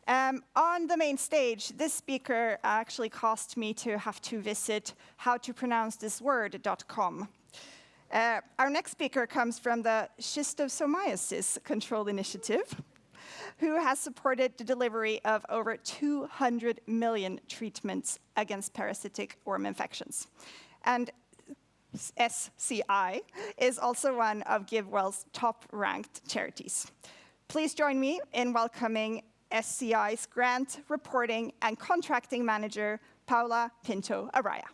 On the main stage, this speaker actually caused me to have to visit howtopronouncethisword.com. Our next speaker comes from the Schistosomiasis Control Initiative, who has supported the delivery of over 200 million treatments against parasitic worm infections. And SCI is also one of GiveWell's top-ranked charities. Please join me in welcoming SCI's Grant, Reporting, and Contracting Manager, Paula Pinto Araya.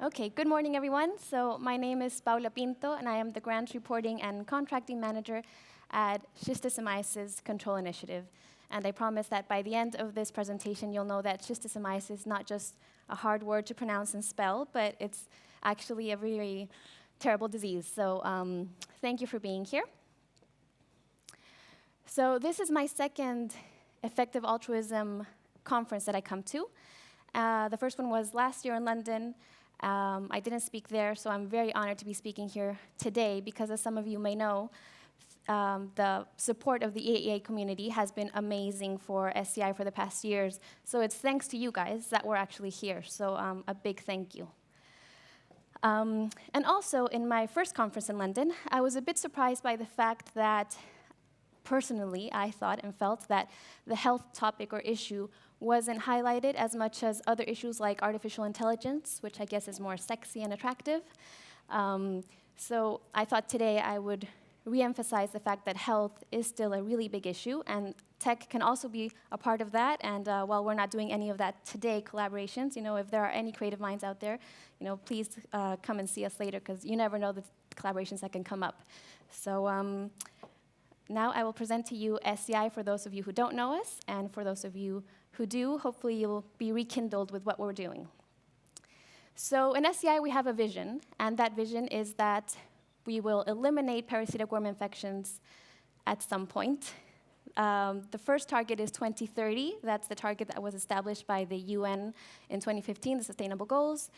Okay, good morning, everyone. So my name is Paula Pinto, and I am the Grant Reporting and Contracting Manager at Schistosomiasis Control Initiative. And I promise that by the end of this presentation, you'll know that schistosomiasis is not just a hard word to pronounce and spell, but it's actually a very terrible disease. So thank you for being here. So this is my second effective altruism conference that I come to. The first one was last year in London. I didn't speak there, so I'm very honored to be speaking here today because, as some of you may know, the support of the EAA community has been amazing for SCI for the past years. So it's thanks to you guys that we're actually here. So a big thank you. And also, in my first conference in London, I was a bit surprised by the fact that personally, I thought and felt that the health topic or issue wasn't highlighted as much as other issues like artificial intelligence, which I guess is more sexy and attractive. So I thought today I would re-emphasize the fact that health is still a really big issue, and tech can also be a part of that. And while we're not doing any of that today, collaborations, if there are any creative minds out there, please come and see us later, because you never know the collaborations that can come up. So now I will present to you SCI for those of you who don't know us, and for those of you who do, hopefully you'll be rekindled with what we're doing. So in SCI we have a vision, and that vision is that we will eliminate parasitic worm infections at some point. The first target is 2030. That's the target that was established by the UN in 2015, the Sustainable Goals.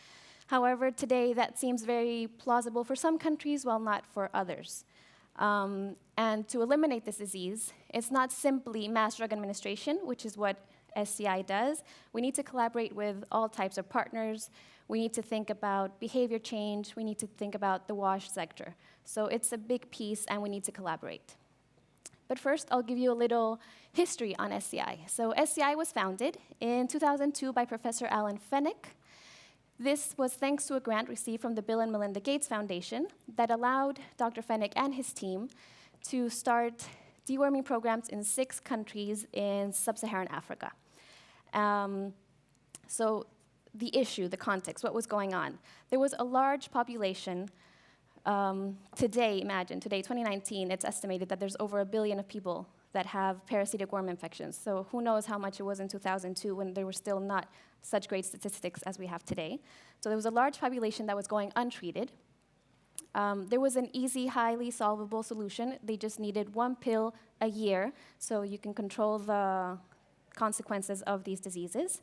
However, today that seems very plausible for some countries, while not for others. And to eliminate this disease, it's not simply mass drug administration, which is what SCI does. We need to collaborate with all types of partners. We need to think about behavior change. We need to think about the WASH sector. So it's a big piece, and we need to collaborate. But first, I'll give you a little history on SCI. So SCI was founded in 2002 by Professor Alan Fennick. This was thanks to a grant received from the Bill and Melinda Gates Foundation that allowed Dr. Fennick and his team to start deworming programs in 6 countries in sub-Saharan Africa. So the issue, the context, what was going on? There was a large population. Today, 2019, it's estimated that there's over 1 billion of people that have parasitic worm infections. So who knows how much it was in 2002 when there were still not such great statistics as we have today. So there was a large population that was going untreated. There was an easy, highly solvable solution. They just needed 1 pill a year so you can control the consequences of these diseases.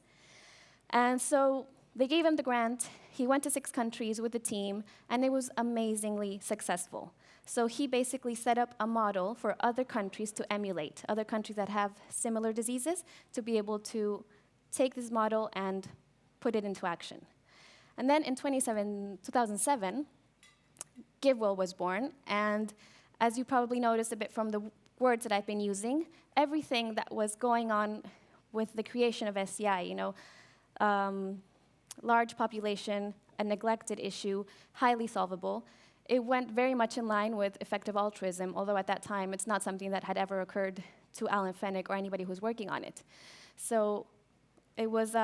And so they gave him the grant. He went to 6 countries with the team, and it was amazingly successful. So he basically set up a model for other countries to emulate, other countries that have similar diseases, to be able to take this model and put it into action. And then in 2007, GiveWell was born, and as you probably noticed a bit from the words that I've been using, everything that was going on with the creation of SCI, large population, a neglected issue, highly solvable. It went very much in line with effective altruism, although at that time it's not something that had ever occurred to Alan Fennick or anybody who's working on it. So it was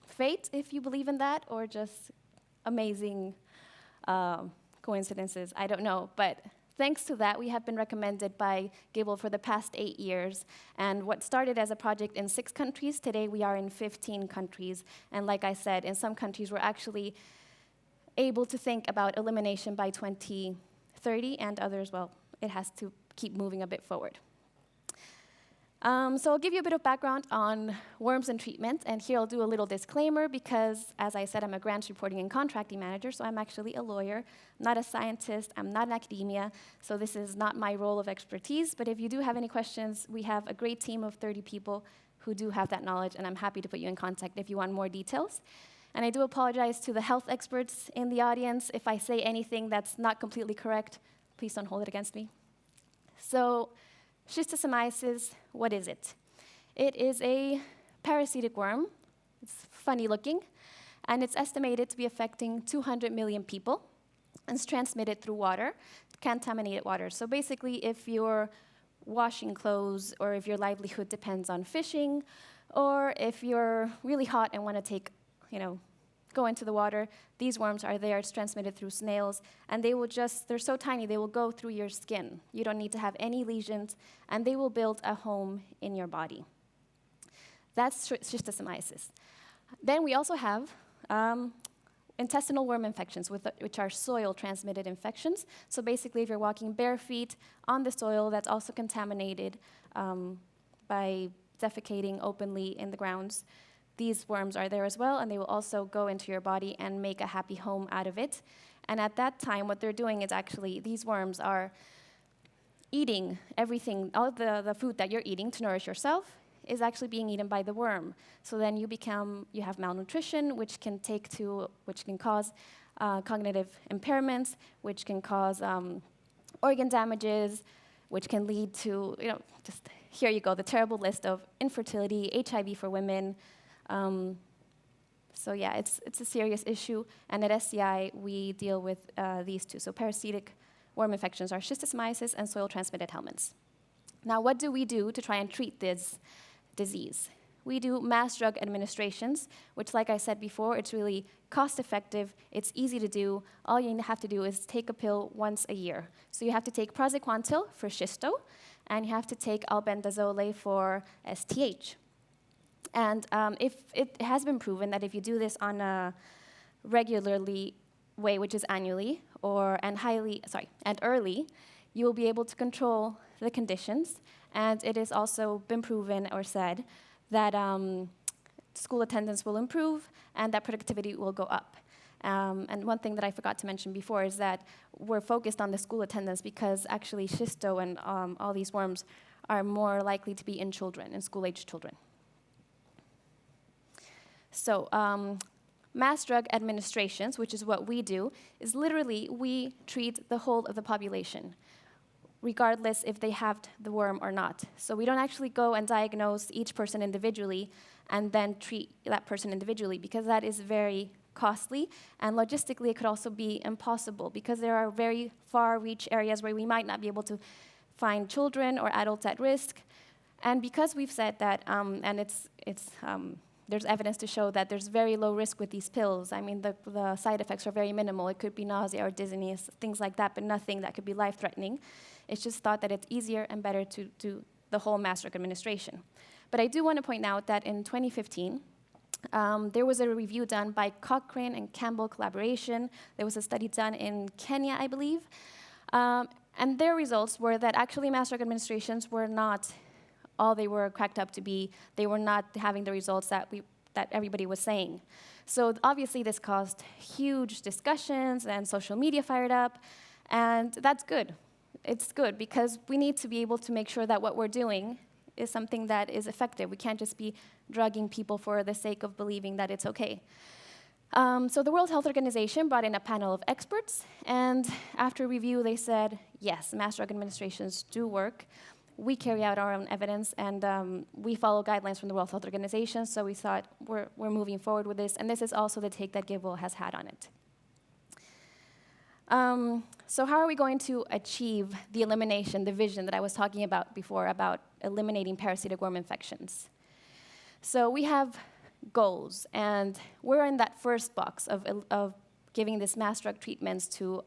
fate, if you believe in that, or just amazing coincidences, I don't know. But thanks to that, we have been recommended by GiveWell for the past 8 years. And what started as a project in 6 countries, today we are in 15 countries. And like I said, in some countries we're actually able to think about elimination by 2030, and others, well, it has to keep moving a bit forward. So I'll give you a bit of background on worms and treatment, and here I'll do a little disclaimer because, as I said, I'm a grants reporting and contracting manager, so I'm actually a lawyer, not a scientist, I'm not in academia, so this is not my role of expertise, but if you do have any questions, we have a great team of 30 people who do have that knowledge, and I'm happy to put you in contact if you want more details. And I do apologize to the health experts in the audience. If I say anything that's not completely correct, please don't hold it against me. So, schistosomiasis, what is it? It is a parasitic worm. It's funny looking, and it's estimated to be affecting 200 million people, and it's transmitted through water, contaminated water. So basically, if you're washing clothes, or if your livelihood depends on fishing, or if you're really hot and want to take, go into the water, these worms are there. It's transmitted through snails, and they're so tiny, they will go through your skin. You don't need to have any lesions, and they will build a home in your body. That's schistosomiasis. Then we also have intestinal worm infections, which are soil-transmitted infections. So basically, if you're walking bare feet on the soil that's also contaminated by defecating openly in the grounds, these worms are there as well, and they will also go into your body and make a happy home out of it. And at that time, what they're doing is actually, these worms are eating everything, all the food that you're eating to nourish yourself is actually being eaten by the worm. So then you have malnutrition, which can cause cognitive impairments, which can cause organ damages, which can lead to, just here you go, the terrible list of infertility, HIV for women. So yeah, it's a serious issue, and at SCI we deal with these two. So parasitic worm infections are schistosomiasis and soil-transmitted helminths. Now, what do we do to try and treat this disease? We do mass drug administrations, which, like I said before, it's really cost-effective, it's easy to do. All you have to do is take a pill once a year. So you have to take praziquantel for schisto, and you have to take albendazole for STH. And if it has been proven that if you do this on a regularly way, which is annually, and early, you will be able to control the conditions. And it has also been proven or said that school attendance will improve and that productivity will go up. And one thing that I forgot to mention before is that we're focused on the school attendance because actually schisto and all these worms are more likely to be in children, in school-age children. So mass drug administrations, which is what we do, is literally we treat the whole of the population, regardless if they have the worm or not. So we don't actually go and diagnose each person individually and then treat that person individually, because that is very costly, and logistically it could also be impossible, because there are very far-reach areas where we might not be able to find children or adults at risk. And because we've said that, and there's evidence to show that there's very low risk with these pills. I mean, the side effects are very minimal. It could be nausea or dizziness, things like that, but nothing that could be life-threatening. It's just thought that it's easier and better to do the whole mass drug administration. But I do want to point out that in 2015, there was a review done by Cochrane and Campbell collaboration. There was a study done in Kenya, I believe. And their results were that actually mass drug administrations were not all they were cracked up to be. They were not having the results that everybody was saying. So obviously this caused huge discussions and social media fired up, and that's good. It's good because we need to be able to make sure that what we're doing is something that is effective. We can't just be drugging people for the sake of believing that it's okay. So the World Health Organization brought in a panel of experts, and after review they said, yes, mass drug administrations do work. We carry out our own evidence, and we follow guidelines from the World Health Organization, so we thought we're moving forward with this, and this is also the take that Givewell has had on it. So how are we going to achieve the elimination, the vision that I was talking about before about eliminating parasitic worm infections? So we have goals, and we're in that first box of giving this mass drug treatments to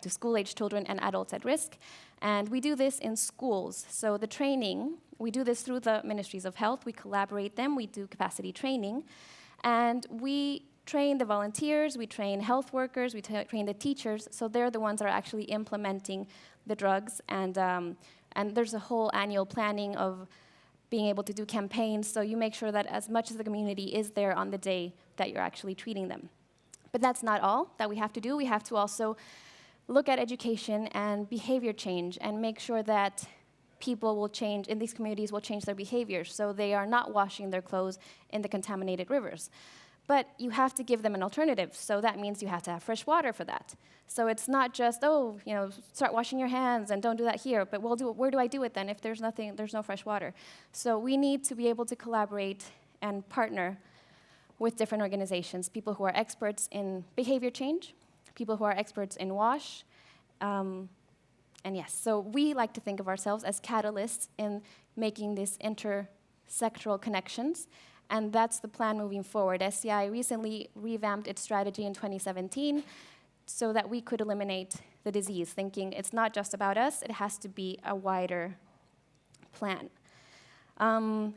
to school-age children and adults at risk. And we do this in schools. So the training, we do this through the Ministries of Health. We collaborate them. We do capacity training. And we train the volunteers. We train health workers. We train the teachers. So they're the ones that are actually implementing the drugs and And there's a whole annual planning of being able to do campaigns, so you make sure that as much as the community is there on the day that you're actually treating them. But that's not all that we have to do. We have to also look at education and behavior change and make sure that people will change, in these communities will change their behaviors, so they are not washing their clothes in the contaminated rivers. But you have to give them an alternative, so that means you have to have fresh water for that. So it's not just, oh, start washing your hands and don't do that here, but where do I do it then if there's no fresh water? So we need to be able to collaborate and partner with different organizations, people who are experts in behavior change, people who are experts in WASH, and yes, so we like to think of ourselves as catalysts in making these intersectoral connections, and that's the plan moving forward. SCI recently revamped its strategy in 2017 so that we could eliminate the disease, thinking it's not just about us, it has to be a wider plan.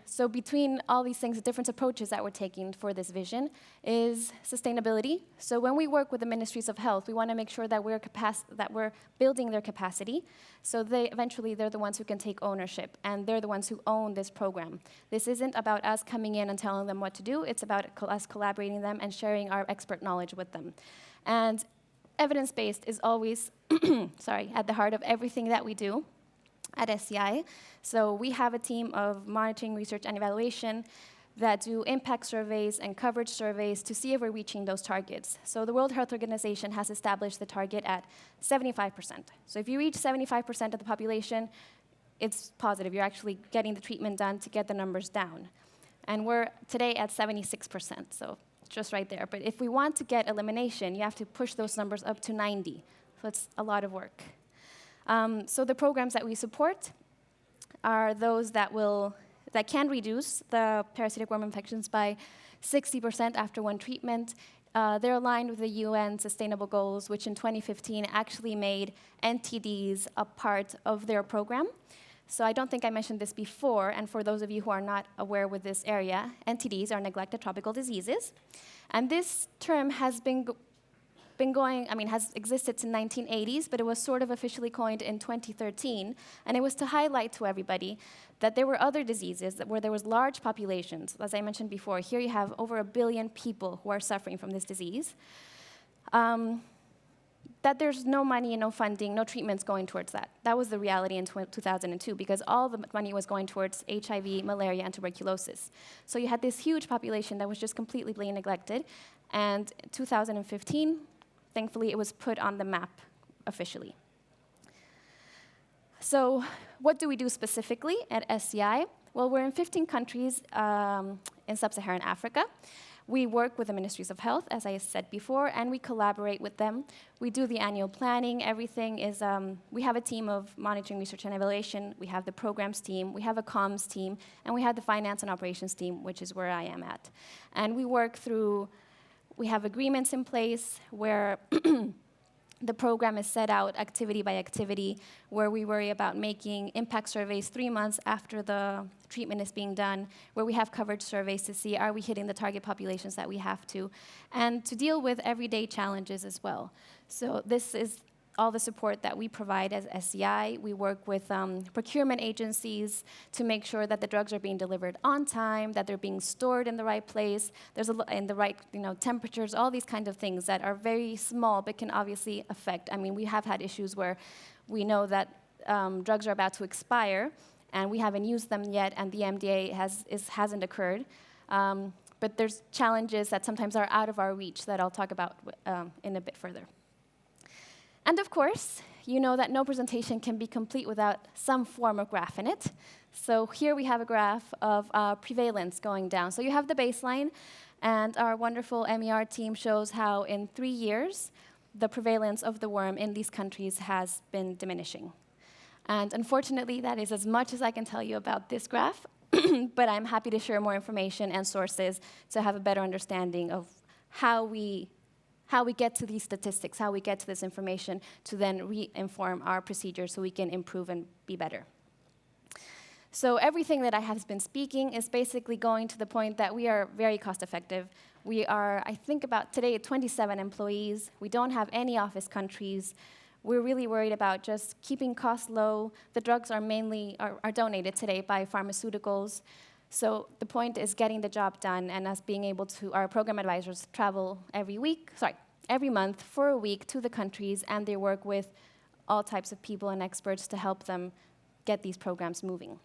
So between all these things, the different approaches that we're taking for this vision is sustainability. So when we work with the ministries of health, we want to make sure that we're building their capacity. So eventually they're the ones who can take ownership, and they're the ones who own this program. This isn't about us coming in and telling them what to do. It's about us collaborating them and sharing our expert knowledge with them. And evidence-based is always at the heart of everything that we do at SCI. So we have a team of monitoring, research, and evaluation that do impact surveys and coverage surveys to see if we're reaching those targets. So the World Health Organization has established the target at 75%. So if you reach 75% of the population, it's positive. You're actually getting the treatment done to get the numbers down. And we're today at 76%, so just right there. But if we want to get elimination, you have to push those numbers up to 90. So it's a lot of work. So the programs that we support are those that can reduce the parasitic worm infections by 60% after one treatment. They're aligned with the UN Sustainable Goals, which in 2015 actually made NTDs a part of their program. So I don't think I mentioned this before, and for those of you who are not aware with this area, NTDs are neglected tropical diseases. And this term has has existed since 1980s, but it was sort of officially coined in 2013, and it was to highlight to everybody that there were other diseases where there was large populations. As I mentioned before, here you have over 1 billion people who are suffering from this disease, that there's no money and no funding, no treatments going towards that. That was the reality in 2002, because all the money was going towards HIV, malaria, and tuberculosis. So you had this huge population that was just completely being neglected, and in 2015, thankfully, it was put on the map officially. So what do we do specifically at SCI? Well, we're in 15 countries in sub-Saharan Africa. We work with the ministries of health, as I said before, and we collaborate with them. We do the annual planning. Everything is, we have a team of monitoring, research, and evaluation. We have the programs team. We have a comms team. And we have the finance and operations team, which is where I am at. And we work through, we have agreements in place where the program is set out activity by activity, where we worry about making impact surveys 3 months after the treatment is being done, where we have coverage surveys to see are we hitting the target populations that we have to, and to deal with everyday challenges as well. So this is all the support that we provide as SCI. We work with procurement agencies to make sure that the drugs are being delivered on time, that they're being stored in the right place, in the right temperatures, all these kind of things that are very small but can obviously affect. I mean, we have had issues where we know that drugs are about to expire and we haven't used them yet and the MDA hasn't occurred. But there's challenges that sometimes are out of our reach that I'll talk about in a bit further. And of course, you know that no presentation can be complete without some form of graph in it. So here we have a graph of prevalence going down. So you have the baseline, and our wonderful MER team shows how in 3 years, the prevalence of the worm in these countries has been diminishing. And unfortunately, that is as much as I can tell you about this graph, but I'm happy to share more information and sources to have a better understanding of how we get to these statistics, how we get to this information to then re-inform our procedures so we can improve and be better. So everything that I have been speaking is basically going to the point that we are very cost effective. We are, I think about today, 27 employees. We don't have any office countries. We're really worried about just keeping costs low. The drugs are mainly are donated today by pharmaceuticals. So the point is getting the job done and us being able to, our program advisors travel every month for a week to the countries, and they work with all types of people and experts to help them get these programs moving.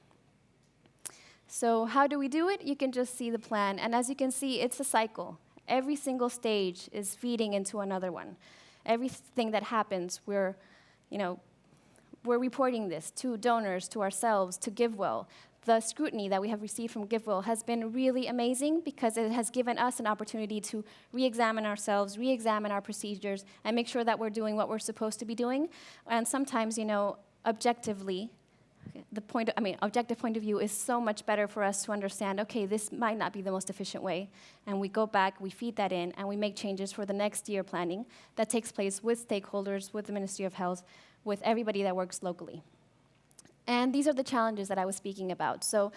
So how do we do it? You can just see the plan. And as you can see, it's a cycle. Every single stage is feeding into another one. Everything that happens, we're reporting this to donors, to ourselves, to GiveWell. The scrutiny that we have received from GiveWell has been really amazing because it has given us an opportunity to re-examine ourselves, re-examine our procedures, and make sure that we're doing what we're supposed to be doing. And sometimes, objectively, objective point of view is so much better for us to understand, okay, this might not be the most efficient way. And we go back, we feed that in, and we make changes for the next year planning that takes place with stakeholders, with the Ministry of Health, with everybody that works locally. And these are the challenges that I was speaking about. So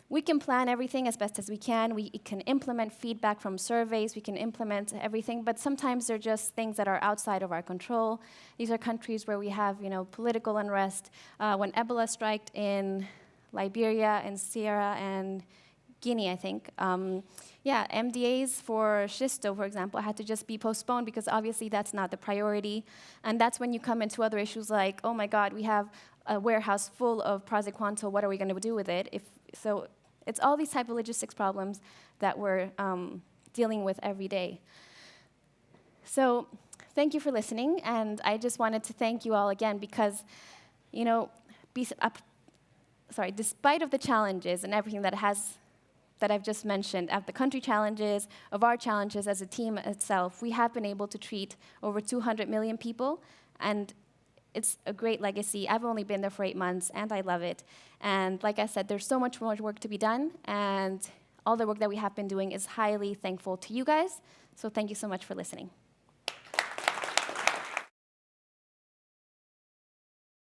we can plan everything as best as we can. We can implement feedback from surveys. We can implement everything. But sometimes they're just things that are outside of our control. These are countries where we have political unrest. When Ebola struck in Liberia and Sierra and Guinea, I think, MDAs for schisto, for example, had to just be postponed because obviously that's not the priority. And that's when you come into other issues like, oh my God, we have a warehouse full of praziquantel, what are we going to do with it? So it's all these type of logistics problems that we're dealing with every day. So thank you for listening, and I just wanted to thank you all again because, despite of the challenges and everything that I've just mentioned, of the country challenges, of our challenges as a team itself, we have been able to treat over 200 million people, and it's a great legacy. I've only been there for 8 months, and I love it. And like I said, there's so much more work to be done, and all the work that we have been doing is highly thankful to you guys. So thank you so much for listening.